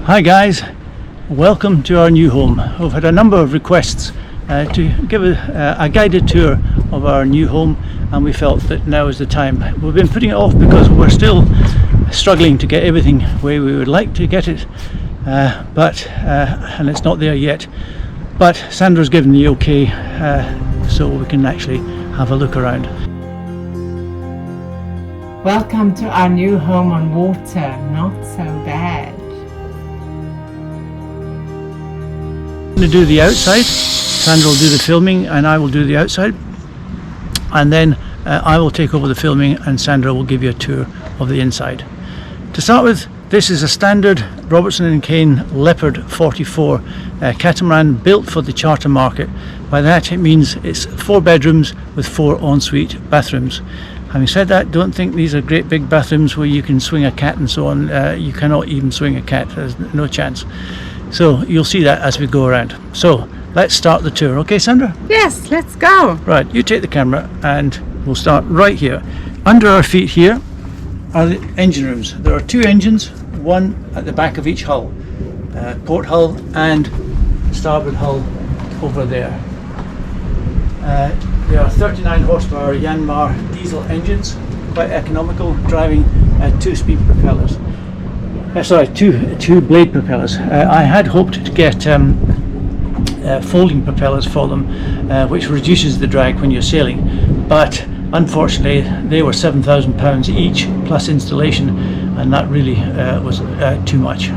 Hi guys, welcome to our new home. We've had a number of requests to give a guided tour of our new home, and we felt that now is the time. We've been putting it off because we're still struggling to get everything where we would like to get it, and it's not there yet. But Sandra's given the okay, so we can actually have a look around. Welcome to our new home on water. Not so bad. I'm going to do the outside. Sandra will do the filming and I will do the outside, and then I will take over the filming and Sandra will give you a tour of the inside. To start with, this is a standard Robertson & Kane Leopard 44 catamaran built for the charter market. By that it means it's 4 bedrooms with 4 ensuite bathrooms. Having said that, don't think these are great big bathrooms where you can swing a cat and so on. You cannot even swing a cat, there's no chance. So you'll see that as we go around. So let's start the tour, okay Sandra? Yes, let's go. Right, you take the camera and we'll start right here. Under our feet here are the engine rooms. There are 2 engines, one at the back of each hull. Port hull and starboard hull over there. They are 39 horsepower Yanmar diesel engines, quite economical, driving 2-speed propellers. Sorry, two blade propellers. I had hoped to get folding propellers for them, which reduces the drag when you're sailing, but unfortunately they were £7,000 each plus installation, and that really was too much.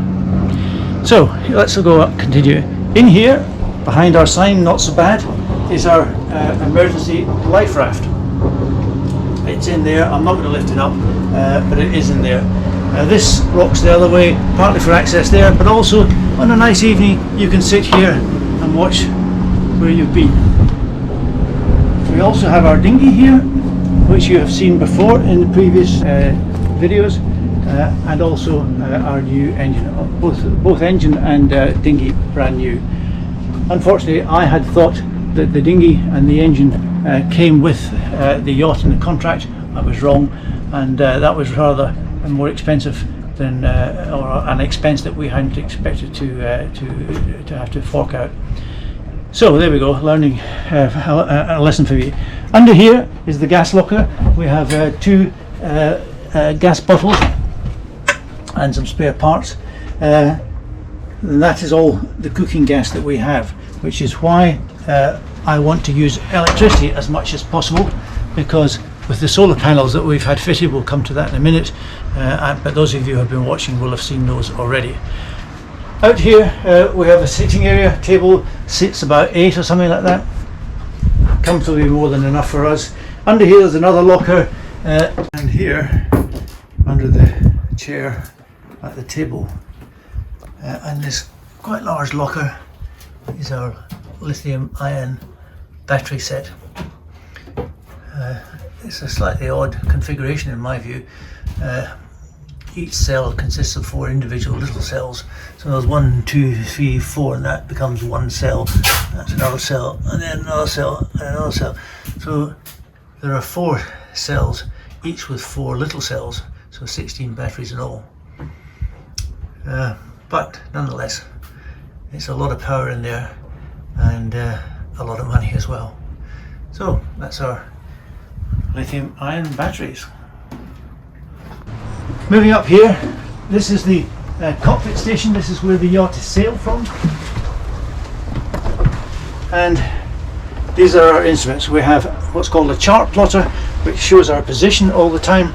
So let's go up, continue. In here, behind our sign, not so bad, is our emergency life raft. It's in there. I'm not going to lift it up, but it is in there. This rocks the other way, partly for access there, but also on a nice evening you can sit here and watch where you've been. We also have our dinghy here, which you have seen before in the previous videos, and also our new engine, both engine and dinghy brand new. Unfortunately, I had thought that the dinghy and the engine came with the yacht in the contract. I was wrong, and that was rather more expensive than or an expense that we hadn't expected to have to fork out. So there we go, learning a lesson for you. Under here is the gas locker. We have 2 gas bottles and some spare parts. And that is all the cooking gas that we have, which is why I want to use electricity as much as possible, because with the solar panels that we've had fitted, we'll come to that in a minute, but those of you who have been watching will have seen those already. Out here we have a sitting area. Table sits about 8 or something like that, comfortably more than enough for us. Under here is another locker, and here under the chair at the table, and this quite large locker is our lithium ion battery set. It's a slightly odd configuration in my view. Each cell consists of 4 individual little cells. So there's 1, 2, 3, 4, and that becomes one cell. That's another cell, and then another cell, and another cell. So there are 4 cells, each with 4 little cells, so 16 batteries in all. But nonetheless, it's a lot of power in there, and a lot of money as well. So that's our lithium ion batteries. Moving up here, this is the cockpit station. This is where the yacht is sailed from, and these are our instruments. We have what's called a chart plotter, which shows our position all the time,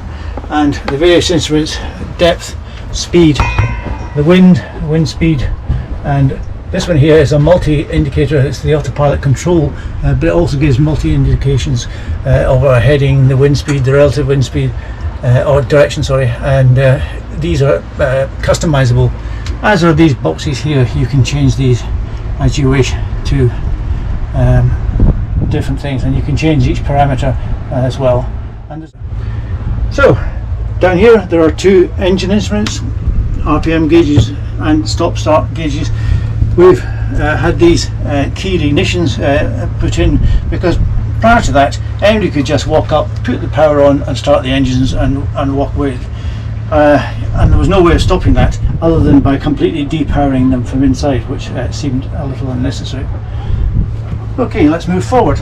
and the various instruments: depth, speed, the wind speed, and this one here is a multi-indicator. It's the autopilot control, but it also gives multi-indications of our heading, the wind speed, the relative wind speed, or direction, sorry, and these are customizable, as are these boxes here. You can change these as you wish to different things, and you can change each parameter as well. So down here there are 2 engine instruments, RPM gauges and stop-start gauges. We've had these keyed ignitions put in because prior to that anybody could just walk up, put the power on and start the engines and walk away. and there was no way of stopping that other than by completely depowering them from inside, which seemed a little unnecessary. Okay, let's move forward.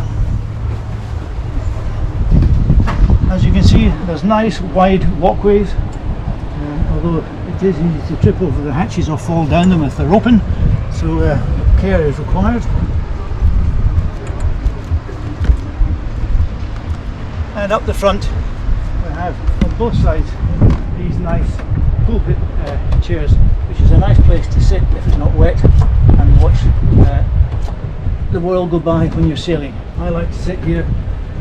As you can see, there's nice wide walkways, although it is easy to trip over the hatches or fall down them if they're open, so care is required. And up the front we have on both sides these nice pulpit chairs, which is a nice place to sit if it's not wet and watch the world go by when you're sailing. I like to sit here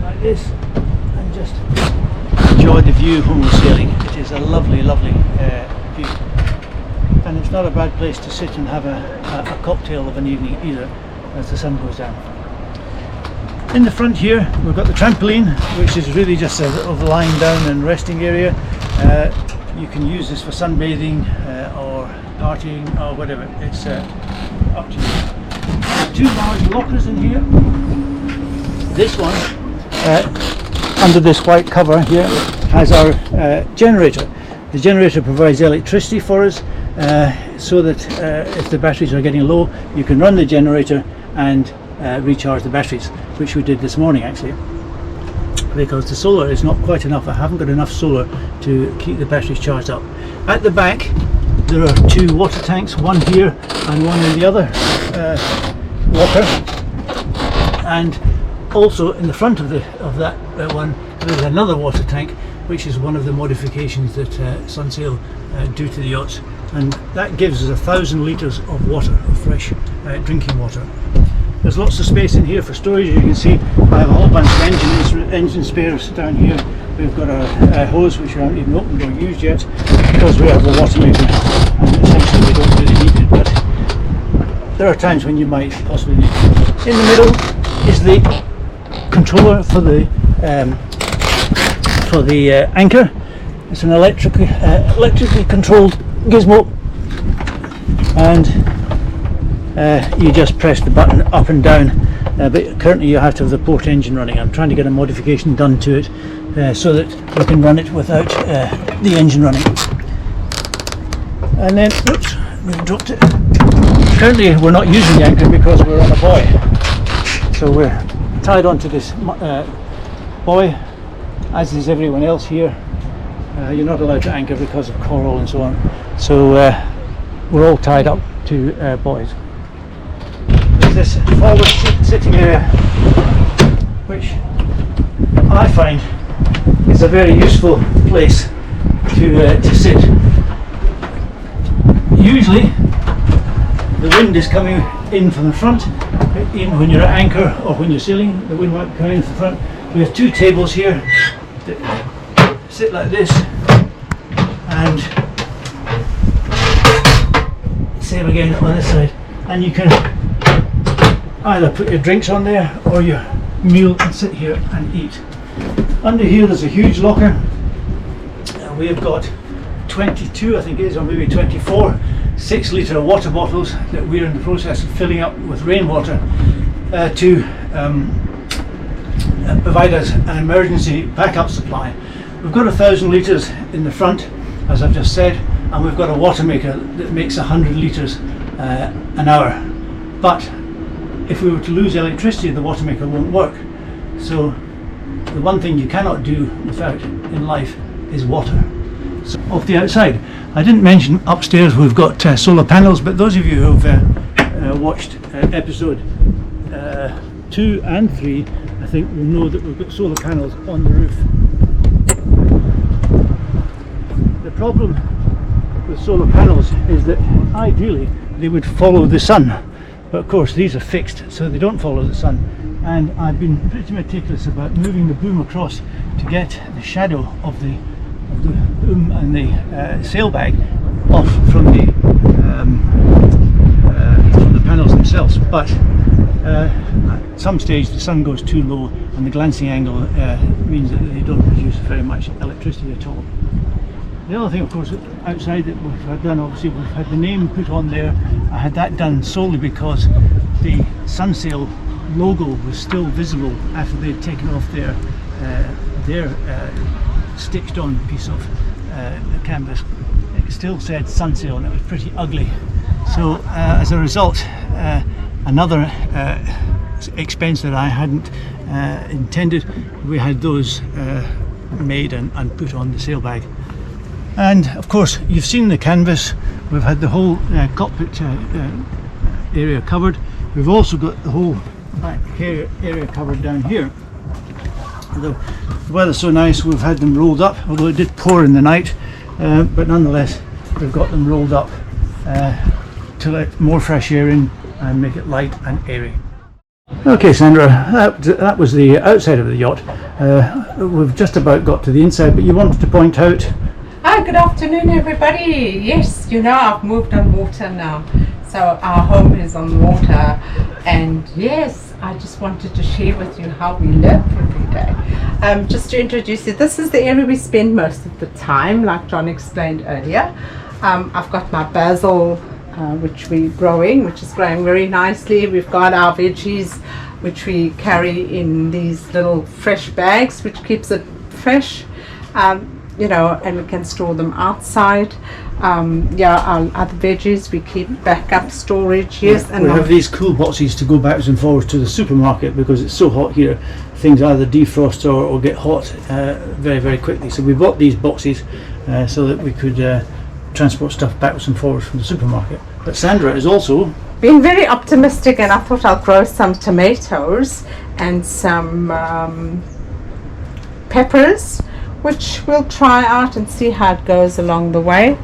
like this and just enjoy the view when we're sailing. It is a lovely, lovely view, and it's not a bad place to sit and have a cocktail of an evening either as the sun goes down. In the front here we've got the trampoline, which is really just a little lying down and resting area. You can use this for sunbathing or partying or whatever, it's up to you. 2 large lockers in here. This one, under this white cover here, has our generator. The generator provides electricity for us, so that if the batteries are getting low, you can run the generator and recharge the batteries, which we did this morning actually, because the solar is not quite enough. I haven't got enough solar to keep the batteries charged up. At the back there are 2 water tanks, one here and one in the other locker, and also in the front of that one there is another water tank, which is one of the modifications that Sunsail do to the yachts, and that gives us 1,000 litres of water, of fresh drinking water. There's lots of space in here for storage. You can see I have a whole bunch of engine spares down here. We've got a hose which we haven't even opened or used yet because we have the water meter, and essentially we don't really need it, but there are times when you might possibly need it. In the middle is the controller for the anchor. It's an electrically controlled gizmo, and you just press the button up and down, but currently you have to have the port engine running. I'm trying to get a modification done to it so that we can run it without the engine running. And then, oops, we've dropped it. Currently we're not using the anchor because we're on a buoy, so we're tied onto this buoy, as is everyone else here. You're not allowed to anchor because of coral and so on, so we're all tied up to buoys. There's this forward sitting area, which I find is a very useful place to sit. Usually the wind is coming in from the front, even when you're at anchor or when you're sailing, the wind might be coming in from the front. We have 2 tables here that sit like this, and same again on this side, and you can either put your drinks on there or your meal and sit here and eat. Under here there's a huge locker, and we have got 22, I think it is, or maybe 24 6-litre water bottles that we're in the process of filling up with rainwater to provide us an emergency backup supply. We've got 1,000 litres in the front, as I've just said, and we've got a water maker that makes 100 litres an hour. But if we were to lose electricity, the water maker won't work. So the one thing you cannot do without in life is water. So off the outside, I didn't mention upstairs we've got solar panels, but those of you who've watched episode 2 and 3, I think will know that we've got solar panels on the roof. The problem with solar panels is that ideally they would follow the sun, but of course these are fixed, so they don't follow the sun, and I've been pretty meticulous about moving the boom across to get the shadow of the boom and the sail bag off from the panels themselves, but at some stage the sun goes too low and the glancing angle means that they don't produce very much electricity at all. The other thing, of course, outside that we've had done, obviously we've had the name put on there. I had that done solely because the Sunsail logo was still visible after they'd taken off their stitched on piece of canvas, it still said Sunsail, and it was pretty ugly. So as a result, another expense that I hadn't intended, we had those made and put on the sail bag. And of course, you've seen the canvas. We've had the whole cockpit area covered. We've also got the whole back area covered down here. The weather's so nice, we've had them rolled up, although it did pour in the night, but nonetheless we've got them rolled up to let more fresh air in and make it light and airy. Okay, Sandra, that was the outside of the yacht. We've just about got to the inside, but you wanted to point out... Hi, good afternoon everybody. Yes, you know, I've moved on water now, so our home is on water, and yes, I just wanted to share with you how we live every day. Just to introduce you, this is the area we spend most of the time, like John explained earlier. I've got my basil, which we're growing, which is growing very nicely. We've got our veggies, which we carry in these little fresh bags, which keeps it fresh. You know, and we can store them outside. Yeah, our other veggies we keep backup storage. Yes, and we have these cool boxes to go backwards and forwards to the supermarket because it's so hot here. Things either defrost or get hot very, very quickly. So we bought these boxes so that we could transport stuff backwards and forwards from the supermarket. But Sandra is also being very optimistic, and I thought I'll grow some tomatoes and some peppers, which we'll try out and see how it goes along the way.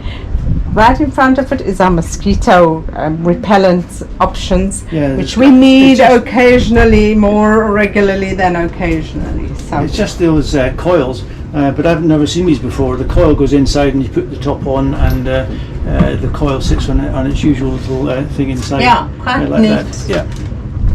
Right in front of it is our mosquito repellent options, which we need occasionally, more regularly than occasionally. So it's just those coils, but I've never seen these before. The coil goes inside and you put the top on, and the coil sits on its usual little thing inside. Yeah, quite like neat. That. Yeah.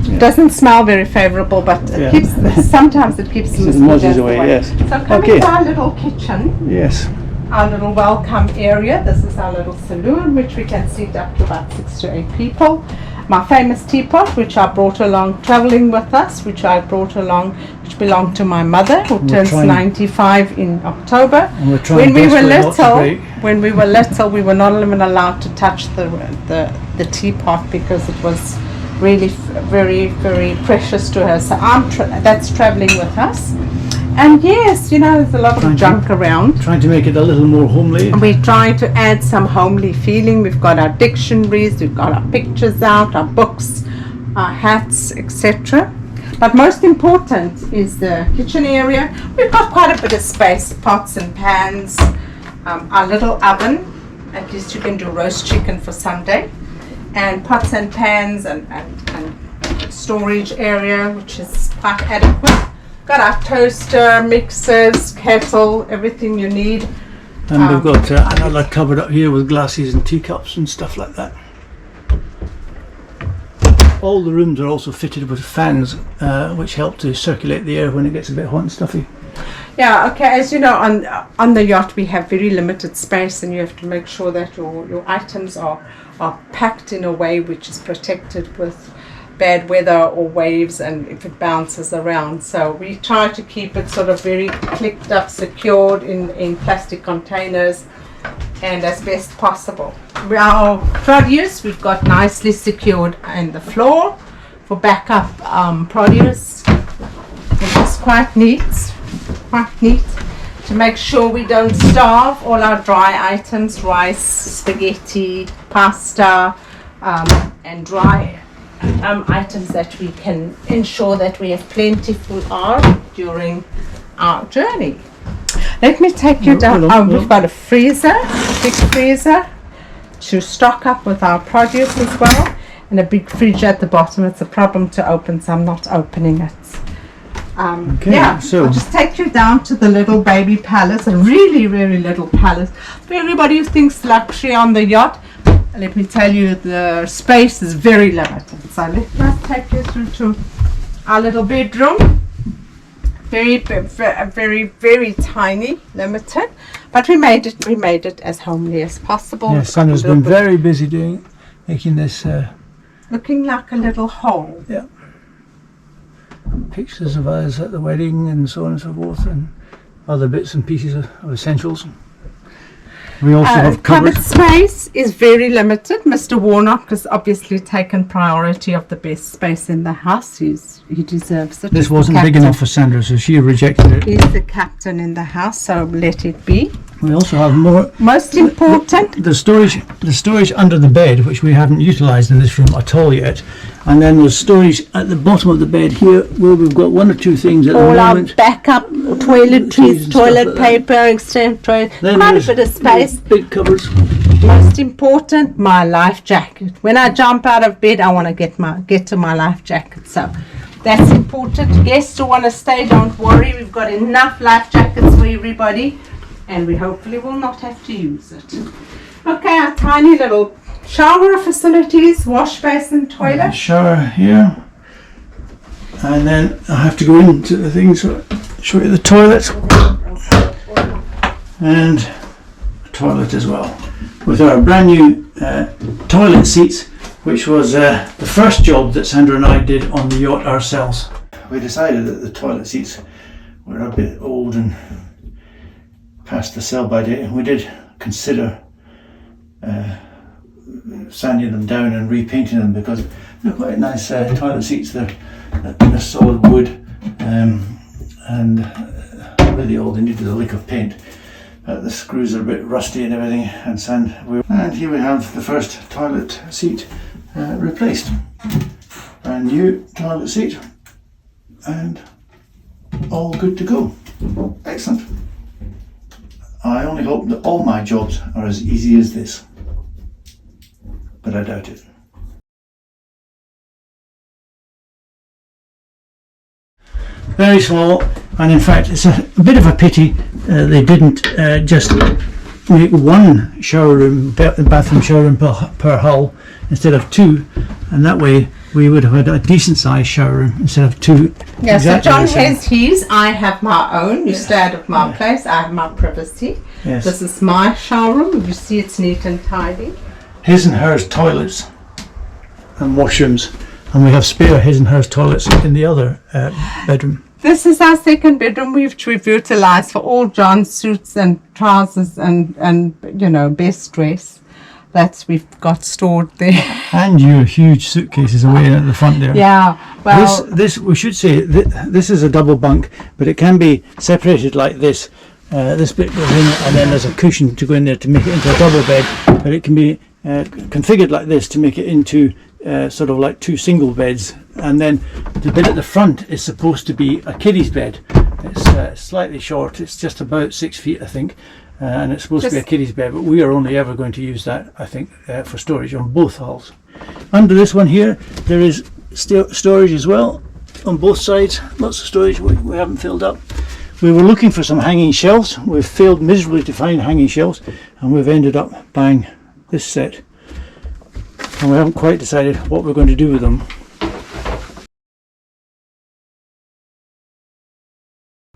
It doesn't smell very favourable, but it keeps, sometimes it keeps the mosquitoes away. Yes. So coming to our little kitchen, yes, our little welcome area. This is our little saloon, which we can seat up to about 6 to 8 people. My famous teapot, which I brought along travelling with us, which belonged to my mother, who turns 95 in October. When we were little, we were not even allowed to touch the teapot because it was really very, very precious to her. So that's travelling with us. And yes, you know, there's a lot of junk around. Trying to make it a little more homely. And we're trying to add some homely feeling. We've got our dictionaries, we've got our pictures out, our books, our hats, etc. But most important is the kitchen area. We've got quite a bit of space, pots and pans, our little oven. At least you can do roast chicken for Sunday. And pots and pans and storage area, which is quite adequate. Got our toaster, mixers, kettle, everything you need. And we've got another cupboard up here with glasses and teacups and stuff like that. All the rooms are also fitted with fans, which help to circulate the air when it gets a bit hot and stuffy. Yeah, okay, as you know, on the yacht we have very limited space, and you have to make sure that your items are packed in a way which is protected with bad weather or waves, and if it bounces around. So we try to keep it sort of very clicked up, secured in plastic containers, and as best possible. Our produce we've got nicely secured in the floor for backup produce, which is quite neat to make sure we don't starve. All our dry items, rice, spaghetti, pasta, and dry items that we can ensure that we have plentiful of during our journey. Let me take you down. We've got a freezer, big freezer, to stock up with our produce as well, and a big fridge at the bottom. It's a problem to open, so I'm not opening it. So I'll just take you down to the little baby palace, a really, really little palace. For everybody who thinks luxury on the yacht, let me tell you, the space is very limited. So let us take you through to our little bedroom. Very, very, very tiny, limited, but we made it as homely as possible. Yes, Sandra's been very busy making this looking like a little hole. Yeah. Pictures of us at the wedding and so on and so forth, and other bits and pieces of essentials. We also have cupboard cupboards. space is very limited. Mr. Warnock has obviously taken priority of the best space in the house. He deserves it. This He's the wasn't big captain. enough for Sandra, so she rejected it. He's the captain in the house, so let it be. We also have more. Most important, The storage under the bed, which we haven't utilised in this room at all yet, and then there's storage at the bottom of the bed here, where we've got one or two things at all the our moment. backup and toiletries, stuff toilet like that. paper, extended toilet, Then quite a there's bit of space. big cupboards. Most important, my life jacket. When I jump out of bed, I want to get to my life jacket. So that's important. Guests who want to stay, don't worry. We've got enough life jackets for everybody, and we hopefully will not have to use it. Okay, our tiny little shower facilities, wash basin, toilet. Shower here, and then I have to go into the things. So show you the toilet and a toilet as well, with our brand new toilet seats, which was the first job that Sandra and I did on the yacht ourselves. We decided that the toilet seats were a bit old and past the sell-by date, and we did consider sanding them down and repainting them, because they're quite nice toilet seats. They're solid wood and really old. They needed a lick of paint. The screws are a bit rusty and everything, and sand. And here we have the first toilet seat replaced. Brand new toilet seat, and all good to go. Excellent. I only hope that all my jobs are as easy as this, but I doubt it. Very small, and in fact it's a bit of a pity they didn't just make one shower room, bathroom shower room per hull instead of two, and that way we would have had a decent sized shower room instead of two. Yeah, exactly so John the same. has his, I have my own. You stay out of my place, I have my privacy. Yes. This is my shower room. You see it's neat and tidy. His and hers toilets and washrooms, and we have spare his and hers toilets in the other bedroom. This is our second bedroom, which we've utilised for all John's suits and trousers and you know, best dress. That's we've got stored there. And your huge suitcases away at the front there. Yeah, well, This we should say this is a double bunk, but it can be separated like this. This bit goes in, and then there's a cushion to go in there to make it into a double bed. But it can be configured like this to make it into sort of like two single beds. And then the bit at the front is supposed to be a kiddie's bed. It's slightly short. It's just about 6 feet, I think. And it's supposed to be a kiddie's bed, but we are only ever going to use that, I think, for storage on both hulls. Under this one here, there is storage as well on both sides. Lots of storage we haven't filled up. We were looking for some hanging shelves. We've failed miserably to find hanging shelves, and we've ended up buying this set. And we haven't quite decided what we're going to do with them.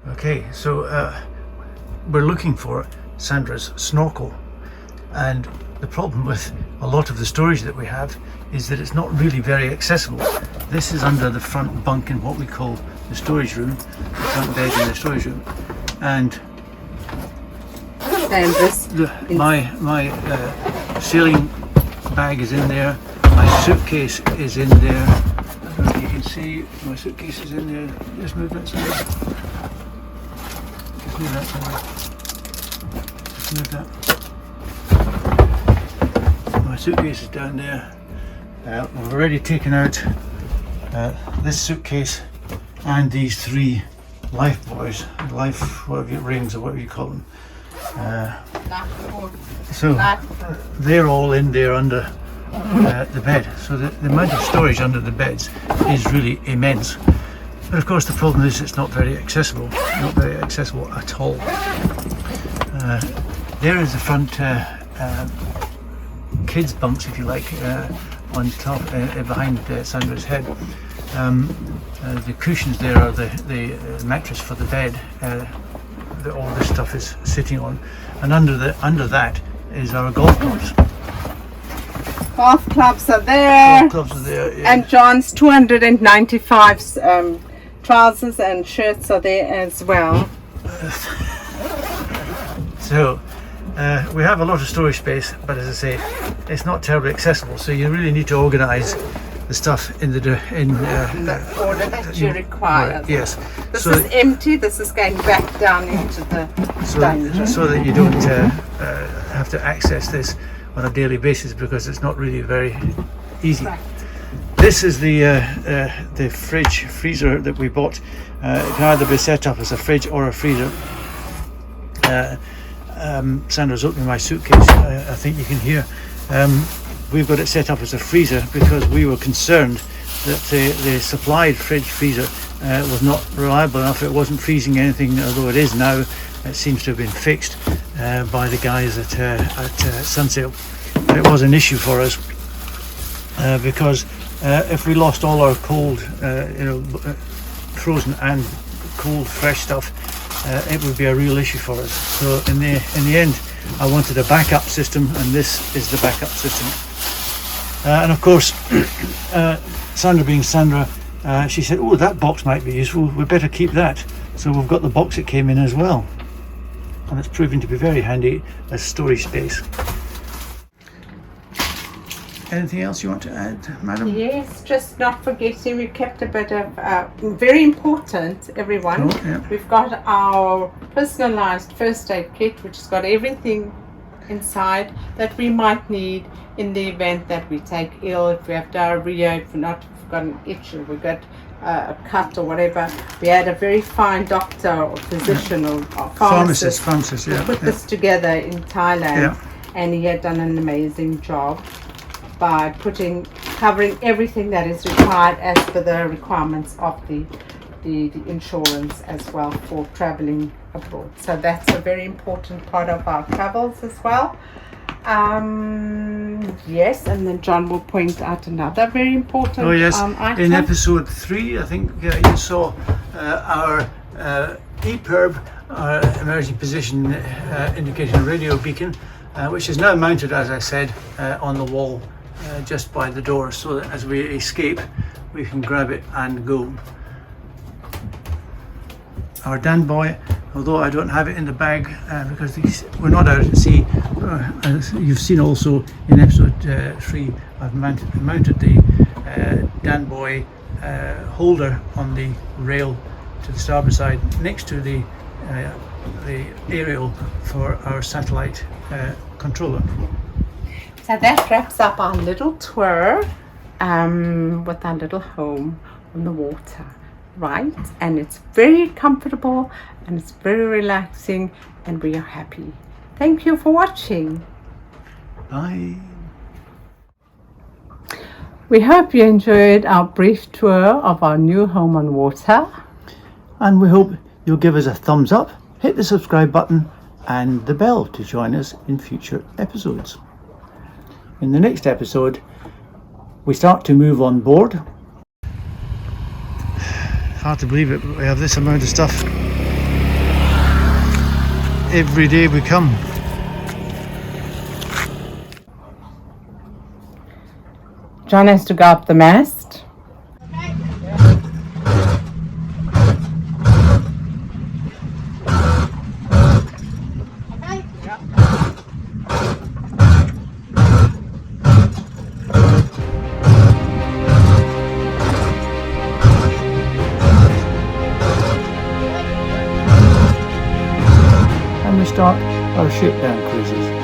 Okay, so we're looking for Sandra's snorkel, and the problem with a lot of the storage that we have is that it's not really very accessible. This is under the front bunk in what we call the storage room, the front bed in the storage room, and this my sailing bag is in there, my suitcase is in there. I don't know if you can see, my suitcase is in there. Just move that somewhere. Just move that somewhere. Just move that. My suitcase is down there. We've already taken out this suitcase and these three life buoys, rings or whatever you call them. So they're all in there under the bed. So the amount of storage under the beds is really immense. But of course the problem is it's not very accessible, not very accessible at all. There is the front kids bunks, if you like, on top, behind Sandra's head. The cushions there are the mattress for the bed that all this stuff is sitting on, and under that is our golf clubs. golf clubs are there. Golf clubs are there, yeah. And John's 295 trousers and shirts are there as well. So We have a lot of storage space, but as I say, it's not terribly accessible, so you really need to organise the stuff in the order that you require. Yes. This So is empty. This is going back down into the dungeon. so that you don't have to access this on a daily basis, because it's not really very easy. Right. This is the freezer that we bought. It can either be set up as a fridge or a freezer. Sandra's opening my suitcase. I think you can hear. We've got it set up as a freezer because we were concerned that the supplied fridge freezer was not reliable enough. It wasn't freezing anything, although it is now. It seems to have been fixed by the guys at Sunsail. But it was an issue for us because if we lost all our cold, frozen and cold fresh stuff, it would be a real issue for us. So in the end, I wanted a backup system, and this is the backup system. And of course, Sandra being Sandra, she said, "Oh, that box might be useful. We better keep that." So we've got the box it came in as well, and it's proving to be very handy as storage space. Anything else you want to add, madam? Yes, just not forgetting we kept a bit of, very important, everyone. Oh, yeah. We've got our personalised first aid kit, which has got everything inside that we might need in the event that we take ill, if we have diarrhea, if we've got an itch, or we've got a cut or whatever. We had a very fine doctor or physician or pharmacist yeah. who put this together in Thailand, Yeah. and he had done an amazing job by covering everything that is required as per the requirements of the insurance as well for traveling abroad. So that's a very important part of our travels as well. Yes, and then John will point out another very important item. In episode 3, I think you saw our EPIRB, our emergency position indication radio beacon, which is now mounted, as I said, on the wall just by the door, so that as we escape we can grab it and go. Our Dan boy, although I don't have it in the bag because we're not out at sea, as you've seen also in episode 3, I've mounted the Dan boy holder on the rail to the starboard side next to the aerial for our satellite controller. So that wraps up our little tour with our little home on the water, right? And it's very comfortable and it's very relaxing, and we are happy. Thank you for watching. Bye. We hope you enjoyed our brief tour of our new home on water. And we hope you'll give us a thumbs up, hit the subscribe button and the bell to join us in future episodes. In the next episode, we start to move on board. Hard to believe it, but we have this amount of stuff every day we come. John has to go up the mast. And we start our shakedown cruises.